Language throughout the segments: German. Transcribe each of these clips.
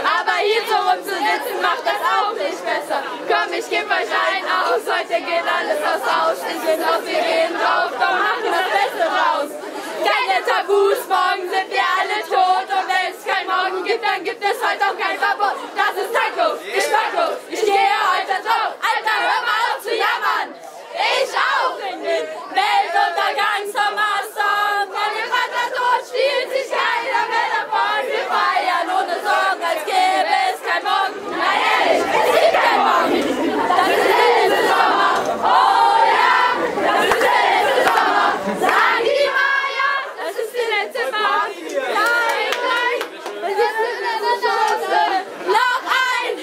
Aber hier so rumzusitzen macht das auch nicht besser. Komm, ich geb euch einen aus, heute geht alles aufs Haus. Ich bin auf, wir gehen drauf, komm, machen das Beste raus. Keine Tabus, morgen sind wir alle tot. Und wenn es kein Morgen gibt, dann gibt es heute auch kein Verbot. Das ist Taco, ich Paco, ich gehe heute drauf. Alter, hör mal auf zu jammern. Ich auch in den Weltuntergang zum Master. Meine Vater tot stiehlt sich keiner mehr davon. Wir feiern ohne Sorgen, als gäbe es kein Morgen. Nein, ehrlich, es gibt kein Morgen. Das ist der letzte Sommer. Oh ja, das ist der letzte Sommer. Sagen die Maya, das ist der letzte Sommer. Nein, nein, es ist die letzte Chance. Noch ein.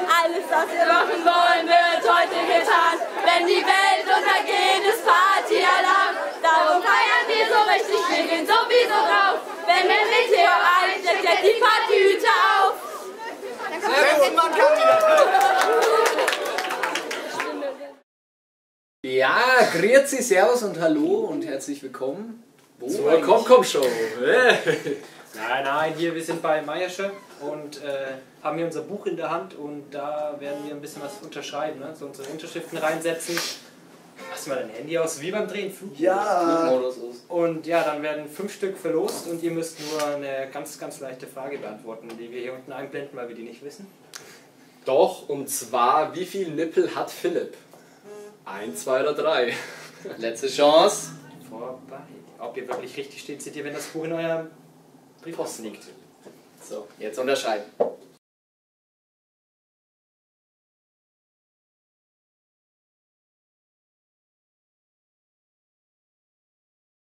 Alles, was wir machen wollen, wird heute getan. Wenn die Welt untergeht, ist Partyalarm. Darum feiern wir so richtig, wir gehen sowieso drauf. Wenn der Meteor einschlägt, deckt die Partüte auf. Irgendwann kam wieder. Ja, grüezi, servus und hallo und herzlich willkommen. Zur Komm-Komm-Show. Nein, hier, wir sind bei Meiersche und haben hier unser Buch in der Hand und da werden wir ein bisschen was unterschreiben, ne? So unsere Unterschriften reinsetzen. Hast du mal dein Handy aus, wie beim Drehen? Ja. Und ja, dann werden 5 Stück verlost und ihr müsst nur eine ganz, ganz leichte Frage beantworten, die wir hier unten einblenden, weil wir die nicht wissen. Doch, und zwar, wie viel Nippel hat Philipp? 1, 2 oder 3? Letzte Chance. Vorbei. Ob ihr wirklich richtig steht, seht ihr, wenn das Buch in eurem Briefkasten liegt. So, jetzt unterschreiben.